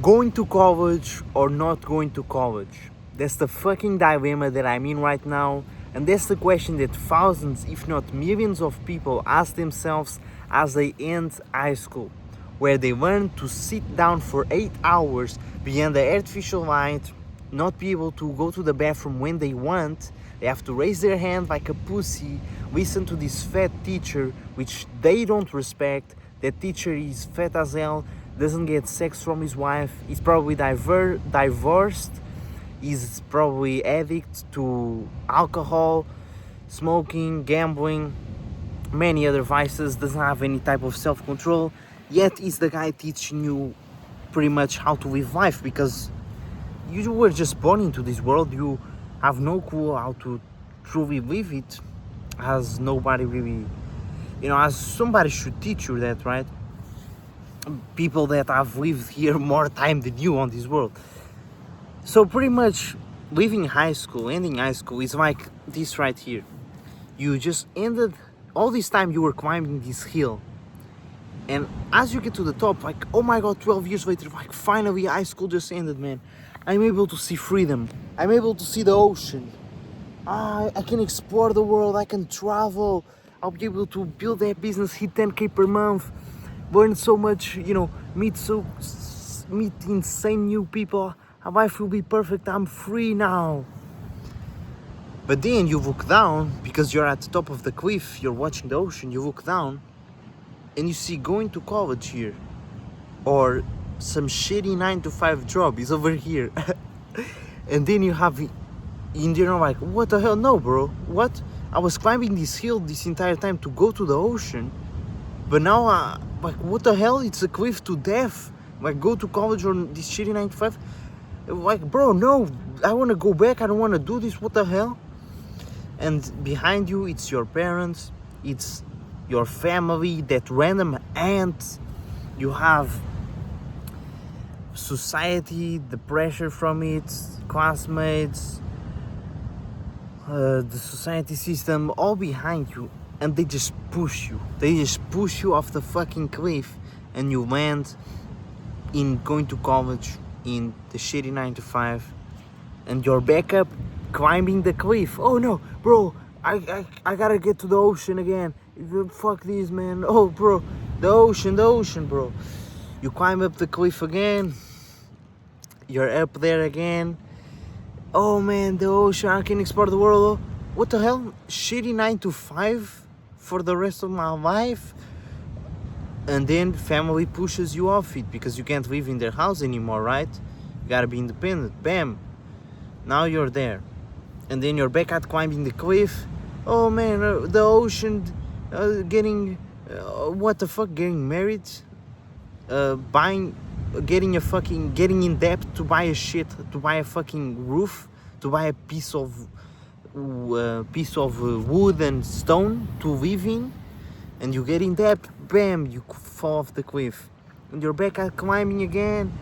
Going to college or not going to college? That's the fucking dilemma that I'm in right now, and that's the question that thousands, if not millions of people ask themselves as they end high school, where they learn to sit down for 8 hours behind the artificial light, not be able to go to the bathroom when they want. They have to raise their hand like a pussy, listen to this fat teacher which they don't respect. That teacher is fat as hell, doesn't get sex from his wife, he's probably divorced, he's probably addict to alcohol, smoking, gambling, many other vices, doesn't have any type of self-control, yet he's the guy teaching you pretty much how to live life, because you were just born into this world, you have no clue how to truly live it, as nobody really, as somebody should teach you that, right? People that have lived here more time than you on this world. So pretty much leaving high school, ending high school is like this right here. You just ended, all this time you were climbing this hill, and as you get to the top, like, oh my god, 12 years later, like, finally high school just ended, man. I'm able to see freedom, I'm able to see the ocean, I can explore the world, I can travel, I'll be able to build that business, hit 10k per month, learn so much, meet insane new people, my life will be perfect, I'm free now. But then you look down, because you're at the top of the cliff, you're watching the ocean, you look down, and you see going to college here, or some shitty 9-to-5 job is over here. And then you're like, what the hell? No, bro, what? I was climbing this hill this entire time to go to the ocean, but now, like, what the hell? It's a cliff to death. Like, go to college or this shitty 9-to-5? Like, bro, no, I want to go back, I don't want to do this, what the hell? And behind you, it's your parents, it's your family, that random aunt, you have society, the pressure from it, classmates, the society system, all behind you, and they just push you off the fucking cliff, and you land in going to college in the shitty 9-to-5, and you're back up climbing the cliff. Oh no, bro, I gotta get to the ocean again. Fuck this, man. Oh, bro, the ocean, bro. You climb up the cliff again, you're up there again. Oh man, the ocean, I can explore the world. What the hell? Shitty 9-to-5 for the rest of my life? And then family pushes you off it, because you can't live in their house anymore, right? You gotta be independent. Bam, now you're there. And then you're back at climbing the cliff. Oh man, the ocean, getting, what the fuck, getting married, getting in debt to buy a fucking roof, to buy a piece of wood and stone to live in, and you get in debt, bam, you fall off the cliff, and you're back at climbing again,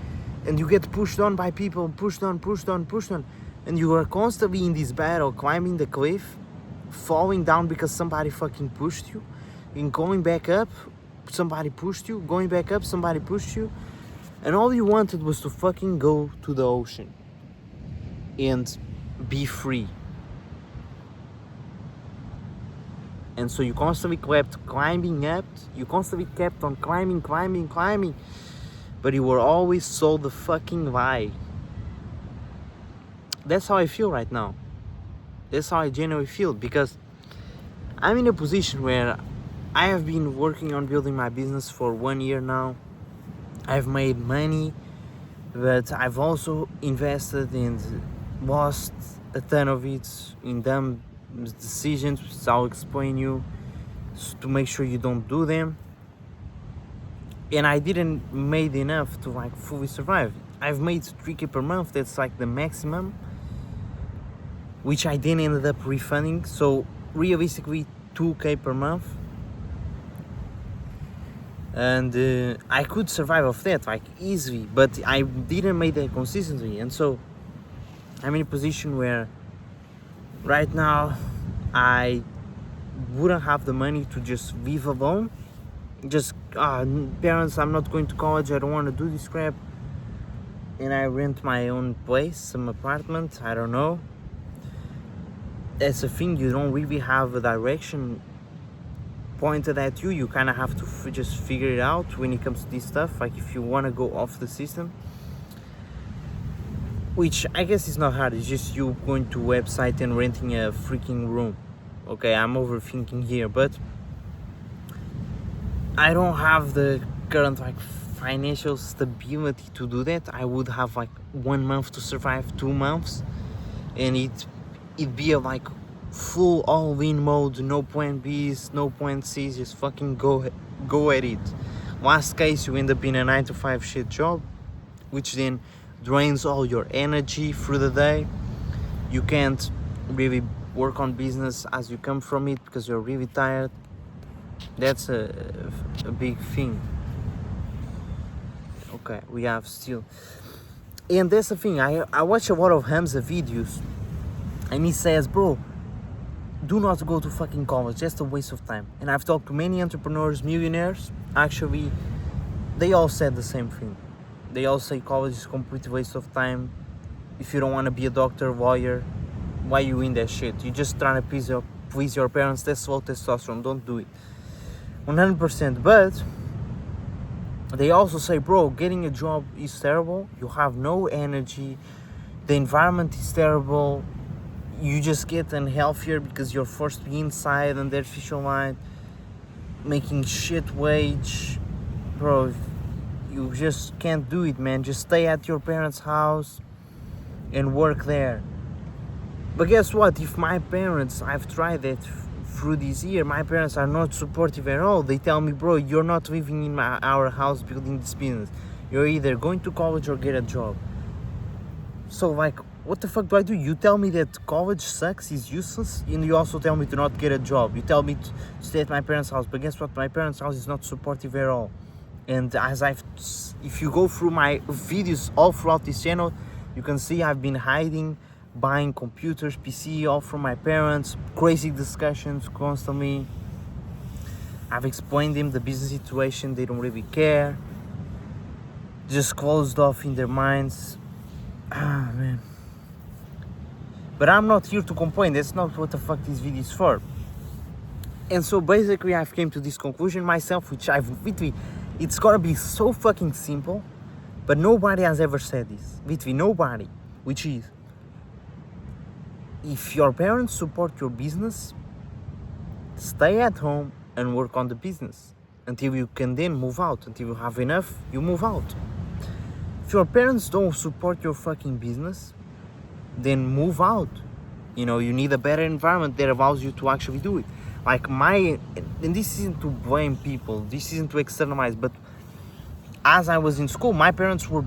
and you get pushed on by people, pushed on, and you are constantly in this battle, climbing the cliff, falling down because somebody fucking pushed you, and going back up, somebody pushed you, going back up, somebody pushed you, and all you wanted was to fucking go to the ocean and be free. And so you constantly kept climbing up, you constantly kept on climbing, but you were always sold the fucking lie. That's how I feel right now. That's how I genuinely feel, because I'm in a position where I have been working on building my business for 1 year now. I've made money, but I've also invested and lost a ton of it in dumb decisions, which I'll explain you, to make sure you don't do them. And I didn't made enough to like fully survive. I've made 3k per month, that's like the maximum, which I then ended up refunding, so realistically 2k per month. And I could survive off that like easily, but I didn't make that consistently, and so I'm in a position where right now I wouldn't have the money to just live alone. Just parents, I'm not going to college, I don't want to do this crap. and I rent my own place, some apartment, I don't know. That's the thing, you don't really have a direction pointed at you. You kind of have to just figure it out when it comes to this stuff, like if you want to go off the system, which I guess is not hard. It's just you going to website and renting a freaking room. Okay, I'm overthinking here, but I don't have the current like financial stability to do that. I would have like 1 month to survive, 2 months, and it'd be a like full all-in mode, no plan Bs, no plan Cs, just fucking go at it. Last case, you end up in a 9-to-5 shit job, which then drains all your energy through the day. You can't really work on business as you come from it because you're really tired. That's a big thing. Okay, we have still, and that's the thing, I watch a lot of Hamza videos, and he says, bro, do not go to fucking college, that's a waste of time. And I've talked to many entrepreneurs, millionaires, actually, they all said the same thing. They all say college is a complete waste of time. If you don't want to be a doctor, lawyer, why you in that shit? You're just trying to please your parents, that's low testosterone, don't do it. 100%, but they also say, bro, getting a job is terrible, you have no energy, the environment is terrible, you just get unhealthier because you're forced to be inside under artificial light, making shit wage. Bro, you just can't do it, man. Just stay at your parents' house and work there. But guess what? If my parents, I've tried that through this year, my parents are not supportive at all. They tell me, bro, you're not living in our house building this business. You're either going to college or get a job. So like, what the fuck do I do? You tell me that college sucks, is useless, and you also tell me to not get a job. You tell me to stay at my parents' house, but guess what? My parents' house is not supportive at all. And if you go through my videos all throughout this channel, you can see I've been hiding, buying computers, PC, all from my parents, crazy discussions constantly. I've explained them the business situation, they don't really care. Just closed off in their minds. Ah, man. But I'm not here to complain, that's not what the fuck this video is for. And so basically I've came to this conclusion myself, which it's gonna be so fucking simple, but nobody has ever said this. Literally nobody. Which is, if your parents support your business, stay at home and work on the business until you can then move out. Until you have enough, you move out. If your parents don't support your fucking business, then move out. You know, you need a better environment that allows you to actually do it. Like and this isn't to blame people, this isn't to externalize, but as I was in school, my parents were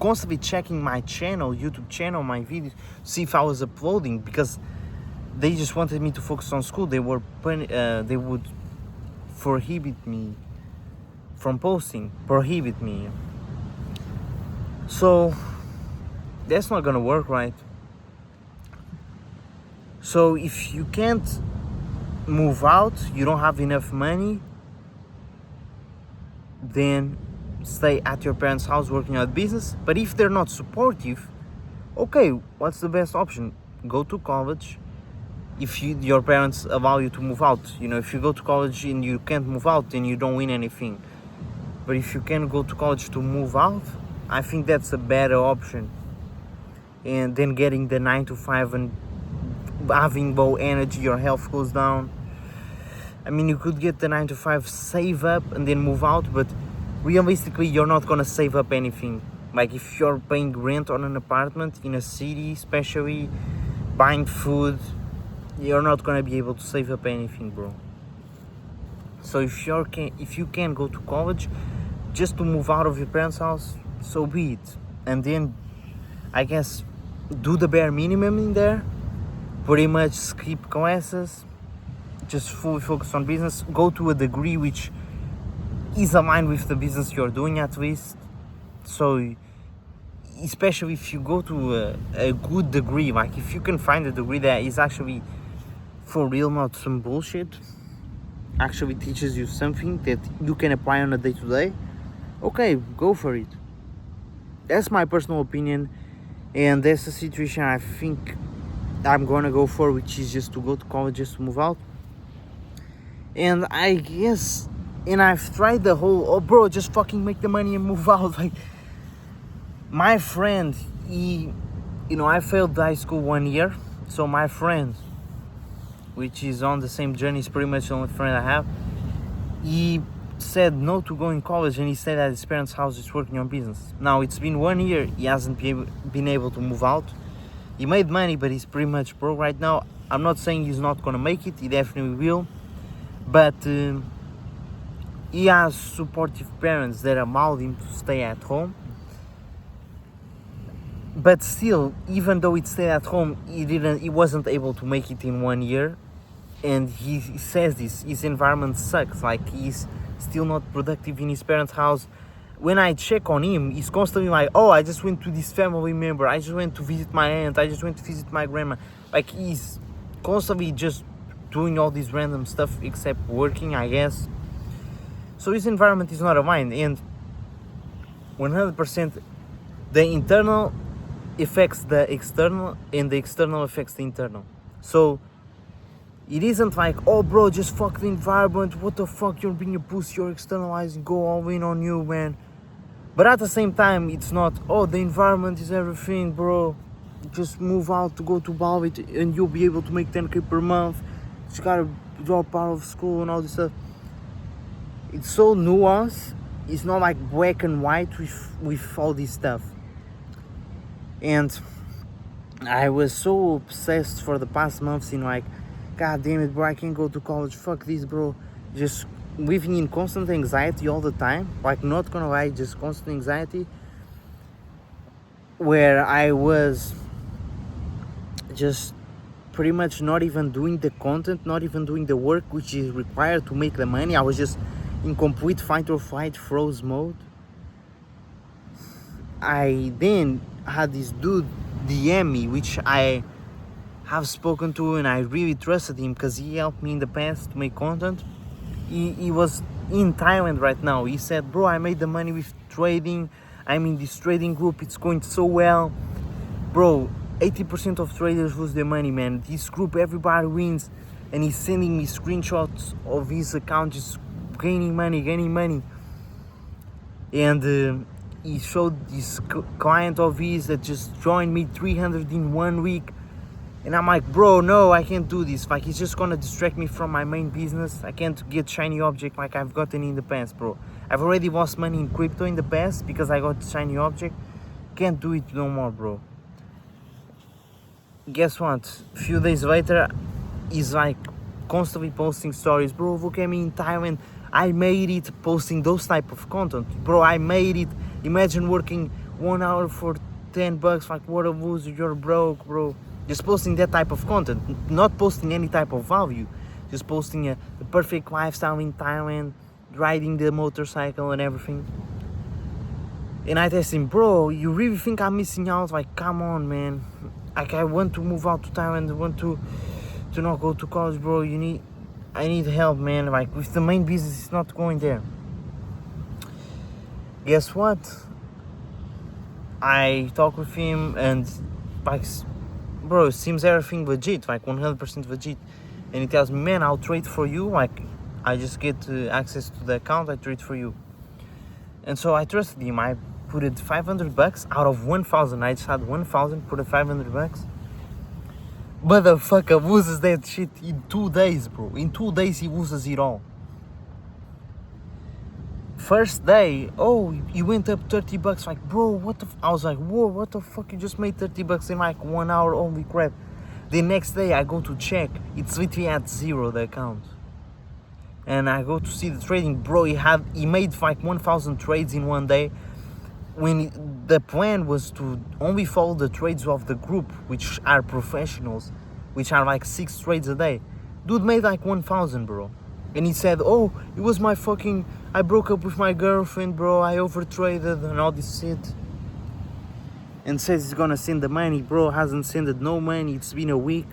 constantly checking my channel, YouTube channel, my videos, see if I was uploading, because they just wanted me to focus on school. They would prohibit me from posting, prohibit me. So that's not gonna work, right? So if you can't move out, you don't have enough money, then stay at your parents' house working on business. But if they're not supportive, okay, what's the best option? Go to college. If your parents allow you to move out, you know, if you go to college and you can't move out, then you don't win anything. But if you can go to college to move out, I think that's a better option. And then getting the 9-to-5 and having low energy, your health goes down. I mean, you could get the 9-to-5, save up and then move out, but realistically you're not gonna save up anything. Like if you're paying rent on an apartment in a city, especially buying food, you're not gonna be able to save up anything, bro. So if you can go to college just to move out of your parents' house, so be it. And then I guess do the bare minimum in there, pretty much skip classes, just fully focus on business, go to a degree which is aligned with the business you're doing at least. So especially if you go to a good degree, like if you can find a degree that is actually for real, not some bullshit, actually teaches you something that you can apply on a day-to-day, okay, go for it. that's my personal opinion, and that's the situation I think I'm gonna go for, which is just to go to college, just to move out. And I guess, and I've tried the whole, oh bro, just fucking make the money and move out. Like, my friend, I failed high school 1 year, so my friend, which is on the same journey, is pretty much the only friend I have. He said no to going to college, and he stayed at his parents' house just working on business. Now it's been 1 year, he hasn't been able to move out. He made money, but he's pretty much broke right now. I'm not saying he's not gonna make it, he definitely will, but he has supportive parents that allowed him to stay at home. But still, even though he stayed at home, he wasn't able to make it in 1 year. And he says this, his environment sucks, like he's still not productive in his parents' house. When I check on him, he's constantly like, oh, I just went to this family member, I just went to visit my aunt, I just went to visit my grandma. Like, he's constantly just doing all this random stuff except working, I guess. So his environment is not a mine, and 100% the internal affects the external, and the external affects the internal. So it isn't like, oh bro, just fuck the environment, what the fuck, you're being a pussy, you're externalizing, go all in on you, man. But at the same time, it's not, oh, the environment is everything, bro, just move out to go to Balvit and you'll be able to make 10k per month, just gotta drop out of school and all this stuff. It's so nuanced, it's not like black and white with all this stuff. And I was so obsessed for the past months in like, god damn it bro, I can't go to college, fuck this bro, just living in constant anxiety all the time, like not gonna lie, just constant anxiety, where I was just pretty much not even doing the content, not even doing the work which is required to make the money. I was just in complete fight or flight froze mode. I then had this dude DM me, which I have spoken to, and I really trusted him because he helped me in the past to make content. He was in Thailand right now. He said, bro, I made the money with trading, I'm in this trading group, it's going so well. Bro, 80% of traders lose their money, man. This group, everybody wins. And he's sending me screenshots of his account just gaining money. And he showed this client of his that just joined me 300 in 1 week. And I'm like, bro, no, I can't do this. Like, it's just gonna distract me from my main business. I can't get shiny object like I've gotten in the past, bro. I've already lost money in crypto in the past because I got shiny object. Can't do it no more, bro. Guess what? A few days later, he's like constantly posting stories. Bro, look at me in Thailand. I made it, posting those type of content. Bro, I made it. Imagine working 1 hour for $10. Like, what a loser, you're broke, bro. Just posting that type of content, not posting any type of value, just posting the perfect lifestyle in Thailand, riding the motorcycle and everything. And I text him, bro, you really think I'm missing out? Like, come on, man. Like, I want to move out to Thailand, I want to not go to college, bro. I need help, man. Like, with the main business, it's not going there. Guess what? I talk with him, and like, bro, it seems everything legit, like 100% legit. And he tells me, man, I'll trade for you. Like, I just get access to the account, I trade for you. And so I trusted him. I put it $500 out of 1,000. I just had 1,000, put it $500. Motherfucker loses that shit in 2 days, bro. In 2 days, he loses it all. First day, oh, he went up $30. Like, bro, what the I was like, whoa, what the fuck? You just made $30 in like 1 hour, holy crap. The next day I go to check, it's literally at zero, the account. And I go to see the trading, bro, he made like 1,000 trades in 1 day. When the plan was to only follow the trades of the group, which are professionals, which are like 6 trades a day. Dude made like 1,000, bro. And he said, oh, it was my fucking, I broke up with my girlfriend, bro, I overtraded and all this shit. And says he's gonna send the money, bro, hasn't sent no money, it's been a week.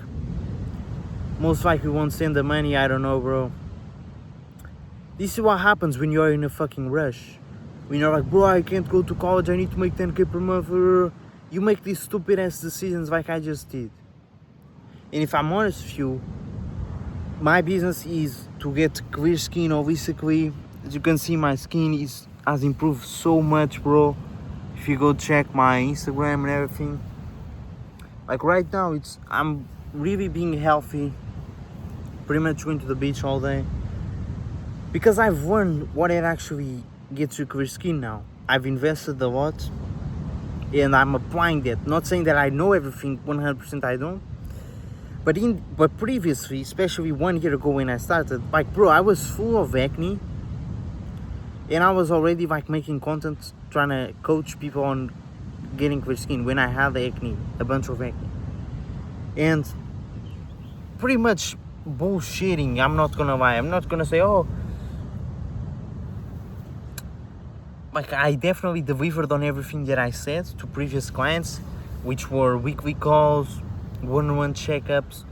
Most likely won't send the money, I don't know, bro. This is what happens when you're in a fucking rush. when you're like, bro, I can't go to college, I need to make 10k per month, you make these stupid ass decisions like I just did. And if I'm honest with you, my business is to get clear skin holistically. As you can see, my skin has improved so much, bro. If you go check my Instagram and everything, like right now, I'm really being healthy, pretty much going to the beach all day, because I've learned what it actually gets you clear skin now. I've invested a lot, and I'm applying that. Not saying that I know everything 100%, I don't. But previously, especially 1 year ago when I started, like, bro, I was full of acne, and I was already like making content trying to coach people on getting clear skin when I had acne, a bunch of acne, and pretty much bullshitting. I'm not gonna lie. I'm not gonna say, oh, like, I definitely delivered on everything that I said to previous clients, which were weekly calls, one-on-one checkups,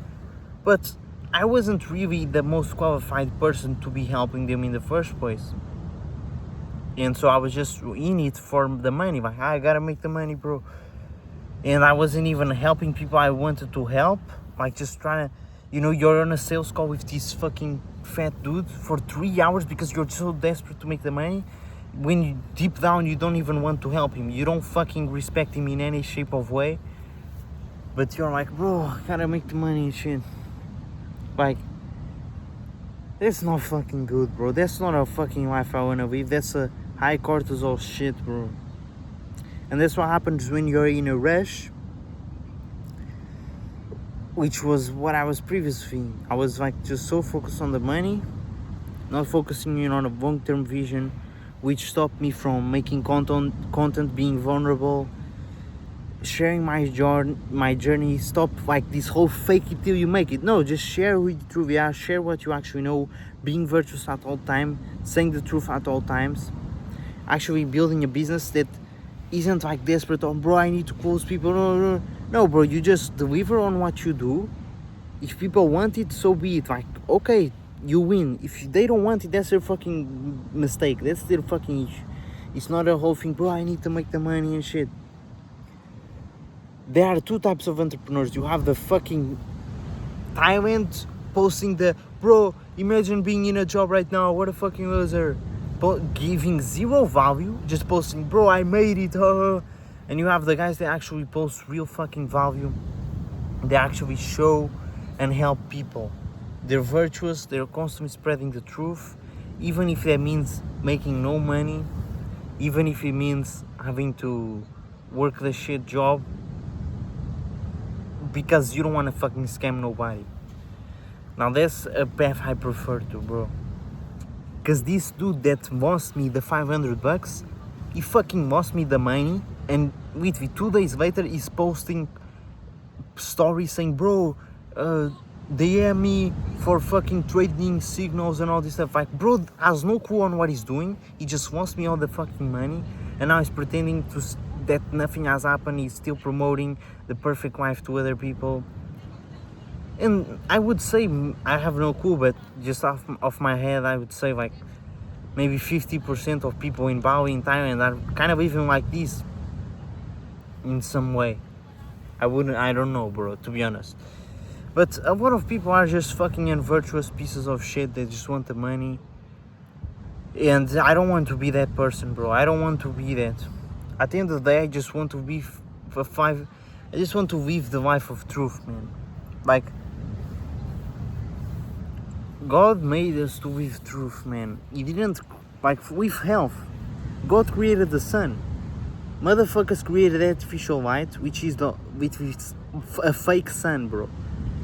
but I wasn't really the most qualified person to be helping them in the first place. And so I was just in it for the money, like, I gotta make the money, bro. And I wasn't even helping people I wanted to help, like just trying to, you're on a sales call with this fucking fat dude for 3 hours because you're so desperate to make the money. When you deep down, you don't even want to help him. You don't fucking respect him in any shape of way. But you're like, bro, I gotta make the money and shit. Like, that's not fucking good, bro. That's not a fucking life I wanna live. That's a high cortisol shit, bro. And that's what happens when you're in a rush, which was what I was previously. I was like just so focused on the money, not focusing on a long-term vision, which stopped me from making content, being vulnerable, sharing my journey. Stop like this whole fake it till you make it. No, just share who you truly are, share what you actually know, being virtuous at all time, saying the truth at all times, actually building a business that isn't like desperate on, bro, I need to close people. No, bro, you just deliver on what you do. If people want it, so be it. Like, okay, you win. If they don't want it, that's their fucking mistake. That's their fucking issue. It's not a whole thing, bro, I need to make the money and shit. There are two types of entrepreneurs. You have the fucking Thailand posting the, bro, imagine being in a job right now, what a fucking loser. But giving zero value, just posting, bro, I made it, and you have the guys that actually post real fucking value. They actually show and help people. They're virtuous, they're constantly spreading the truth, even if that means making no money, even if it means having to work the shit job, because you don't want to fucking scam nobody. Now that's a path I prefer to, bro. Because this dude that lost me the $500, he fucking lost me the money, and literally 2 days later he's posting stories saying, bro, DM me for fucking trading signals and all this stuff. Like, bro has no clue on what he's doing. He just lost me all the fucking money, and now he's pretending that nothing has happened. He's still promoting the perfect life to other people. And I would say, I have no clue, but just off my head, I would say like maybe 50% of people in Bali, in Thailand, are kind of living like this in some way. I don't know, bro, to be honest. But a lot of people are just fucking unvirtuous pieces of shit. They just want the money. And I don't want to be that person, bro. I don't want to be that. At the end of the day, I just want to be I just want to live the life of truth, man. Like, God made us to live truth, man. He didn't, like, with health. God created the sun. Motherfuckers created artificial light, which is a fake sun, bro.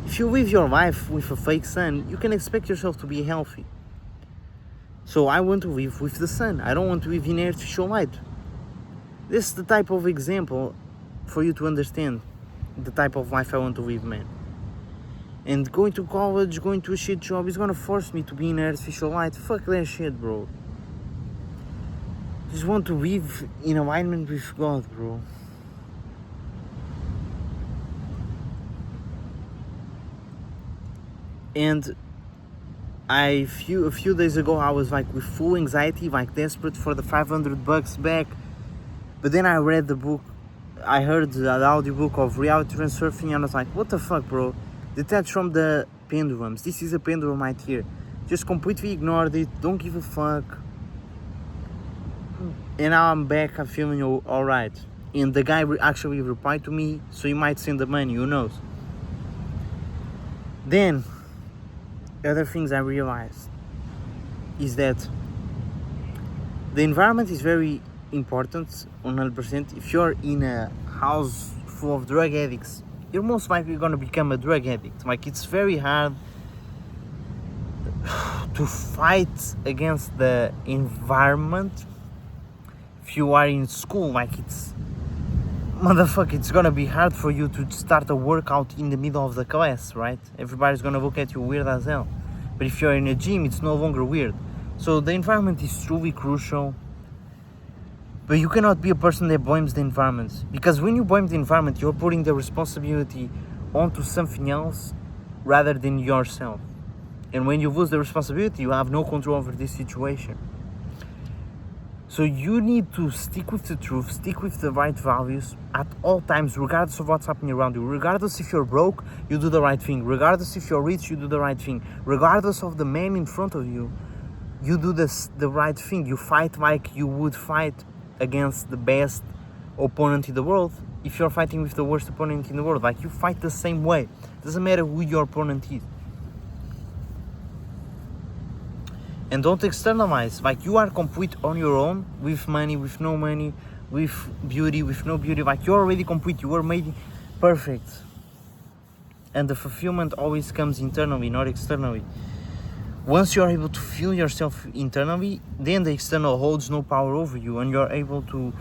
If you live your life with a fake sun, you can expect yourself to be healthy. So I want to live with the sun. I don't want to live in artificial light. This is the type of example for you to understand the type of life I want to live, man. And going to college, going to a shit job is gonna force me to be in artificial light. Fuck that shit, bro. Just want to live in alignment with God, bro. And A few days ago I was like with full anxiety, like desperate for the $500 back. But then I read the book, I heard the audiobook of Reality Transurfing, and I was like, what the fuck, bro? Detach from the pendulums. This is a pendulum right here. Just completely ignored it, don't give a fuck. And now I'm back, I'm feeling alright. And the guy actually replied to me, so he might send the money, who knows. Then, other things I realized is that the environment is very important, 100%. If you're in a house full of drug addicts, you're most likely gonna become a drug addict. Like, it's very hard to fight against the environment if you are in school. Like, it's motherfucker, it's gonna be hard for you to start a workout in the middle of the class, right? Everybody's gonna look at you weird as hell. But if you're in a gym, it's no longer weird. So the environment is truly crucial. But you cannot be a person that blames the environment, because when you blame the environment, you're putting the responsibility onto something else rather than yourself. And when you lose the responsibility, you have no control over this situation. So you need to stick with the truth, stick with the right values at all times, regardless of what's happening around you. Regardless if you're broke, you do the right thing. Regardless if you're rich, you do the right thing. Regardless of the man in front of you, you do the right thing. You fight like you would fight against the best opponent in the world. If you're fighting with the worst opponent in the world, like, you fight the same way. Doesn't matter who your opponent is. And don't externalize. Like, you are complete on your own, with money, with no money, with beauty, with no beauty. Like, you're already complete. You were made perfect. And the fulfillment always comes internally, not externally. Once you're able to feel yourself internally, then the external holds no power over you, and you're able to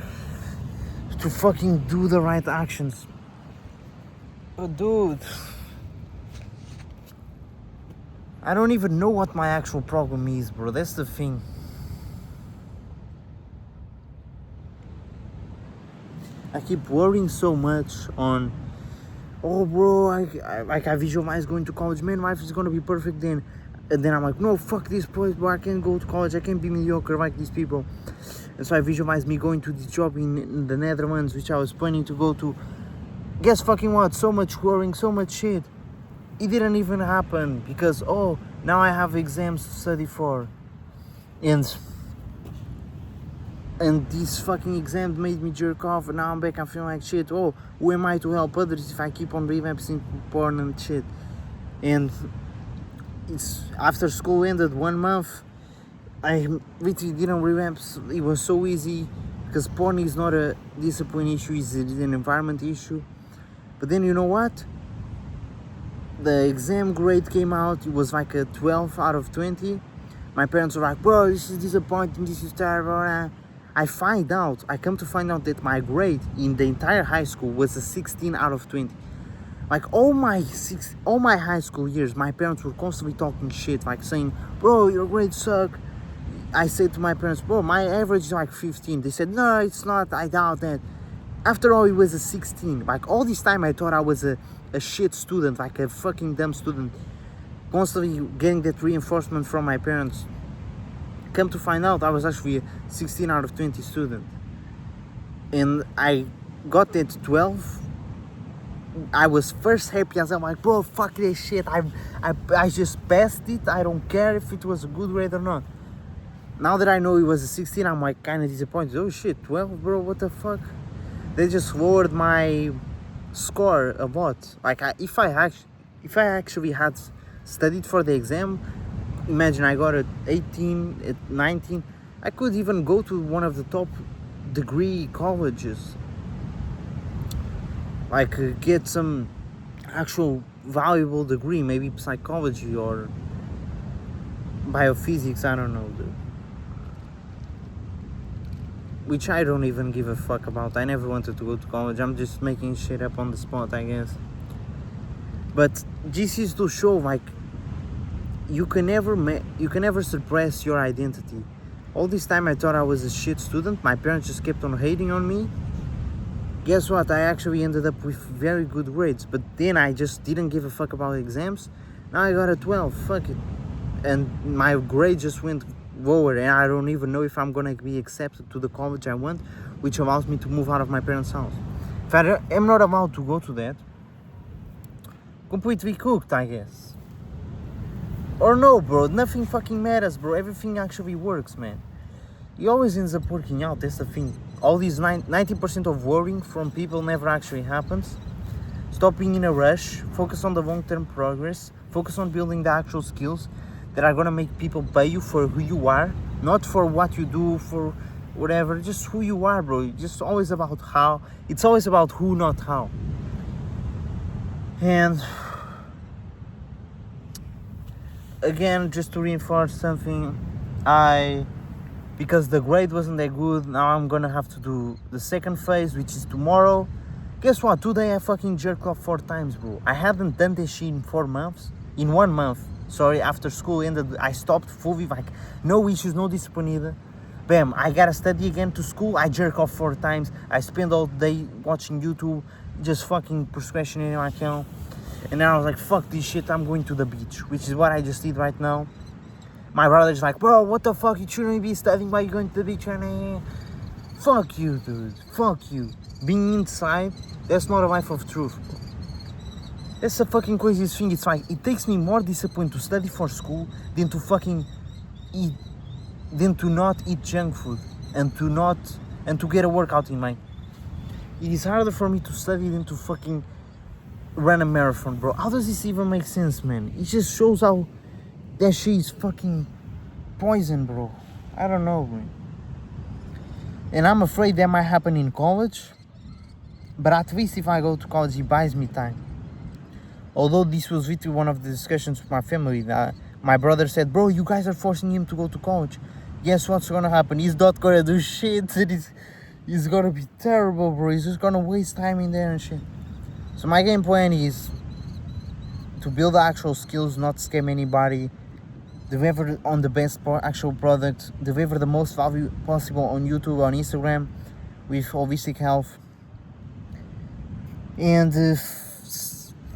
fucking do the right actions. But dude, I don't even know what my actual problem is, bro. That's the thing. I keep worrying so much on, oh bro, I visualize going to college, man, life is gonna be perfect then. And then I'm like, no, fuck this place, bro, I can't go to college, I can't be mediocre like these people. And so I visualize me going to this job in the Netherlands, which I was planning to go to. Guess fucking what? So much worrying, so much shit. It didn't even happen because, oh, now I have exams to study for. And these fucking exams made me jerk off, and now I'm back, I'm feeling like shit. Oh, who am I to help others if I keep on relapsing porn and shit? And it's after school ended 1 month, I literally didn't relapse. It was so easy because porn is not a discipline issue, it's an environment issue. But then, you know what? The exam grade came out, it was like a 12 out of 20. My parents were like, bro, this is disappointing, this is terrible. I come to find out that my grade in the entire high school was a 16 out of 20. Like, all my high school years, my parents were constantly talking shit, like saying, bro, your grades suck. I said to my parents, bro, my average is like 15. They said, no, it's not, I doubt that. After all, it was a 16. Like, all this time I thought I was a shit student, like a fucking dumb student, constantly getting that reinforcement from my parents. Come to find out, I was actually a 16 out of 20 student. And I got that 12. I was first happy as I'm like, bro, fuck this shit. I just passed it. I don't care if it was a good grade or not. Now that I know it was a 16, I'm like kind of disappointed. Oh shit, 12, bro, what the fuck? They just lowered my score a lot. Like, if I actually had studied for the exam, imagine I got at 18, at 19, I could even go to one of the top degree colleges. Like, get some actual valuable degree, maybe psychology or biophysics, I don't know, dude. Which I don't even give a fuck about. I never wanted to go to college. I'm just making shit up on the spot, I guess. But this is to show, like, you can never suppress your identity. All this time I thought I was a shit student. My parents just kept on hating on me. Guess what? I actually ended up with very good grades. But then I just didn't give a fuck about exams. Now I got a 12. Fuck it. and my grade just went lower, and I don't even know if I'm gonna be accepted to the college I want, which allows me to move out of my parents' house. If I am not allowed to go to that, completely cooked, I guess. Or no, bro, nothing fucking matters, bro. Everything actually works, man. It always ends up working out, that's the thing. All these 90% of worrying from people never actually happens. Stop being in a rush, focus on the long-term progress, focus on building the actual skills that are gonna make people pay you for who you are, not for what you do, for whatever, just who you are, bro. It's just always about how, it's always about who, not how. And again, just to reinforce something, because the grade wasn't that good, now I'm gonna have to do the second phase, which is tomorrow. Guess what? Today I fucking jerked off 4 times, bro. I hadn't done this shit in 4 months. In 1 month. Sorry, after school ended, I stopped fully, like, no issues, no discipline either. Bam, I gotta study again to school, I jerk off 4 times. I spend all day watching YouTube, just fucking procrastinating my channel. And then I was like, fuck this shit, I'm going to the beach, which is what I just did right now. My brother's like, bro, what the fuck, you shouldn't be studying while you're going to the beach right now. Fuck you, dude, fuck you. Being inside, that's not a life of truth. That's the fucking craziest thing. It's like, it takes me more discipline to study for school than to fucking eat, than to not eat junk food and to get a workout in my. It is harder for me to study than to fucking run a marathon, bro. How does this even make sense, man? It just shows how that shit is fucking poison, bro. I don't know, man. And I'm afraid that might happen in college. But at least if I go to college, it buys me time. Although this was literally one of the discussions with my family. That my brother said, bro, you guys are forcing him to go to college. Guess what's gonna happen? He's not gonna do shit. He's gonna be terrible, bro. He's just gonna waste time in there and shit. So my game plan is to build the actual skills, not scam anybody, deliver on the best actual product, deliver the most value possible on YouTube, on Instagram, with holistic health. And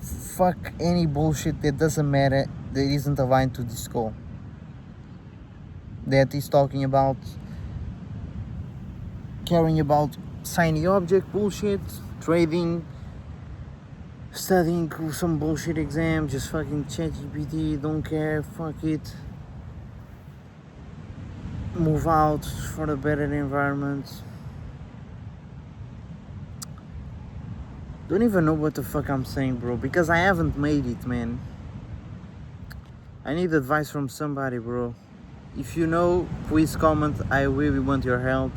fuck any bullshit that doesn't matter, that isn't aligned to this goal. That is talking about caring about shiny object bullshit, trading, studying some bullshit exam, just fucking ChatGPT, don't care, fuck it. Move out for a better environment. Don't even know what the fuck I'm saying, bro, because I haven't made it, man. I need advice from somebody, bro. If you know, please comment. I really want your help.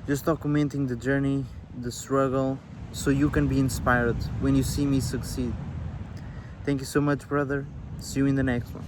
Just documenting the journey, the struggle, so you can be inspired when you see me succeed. Thank you so much, brother. See you in the next one.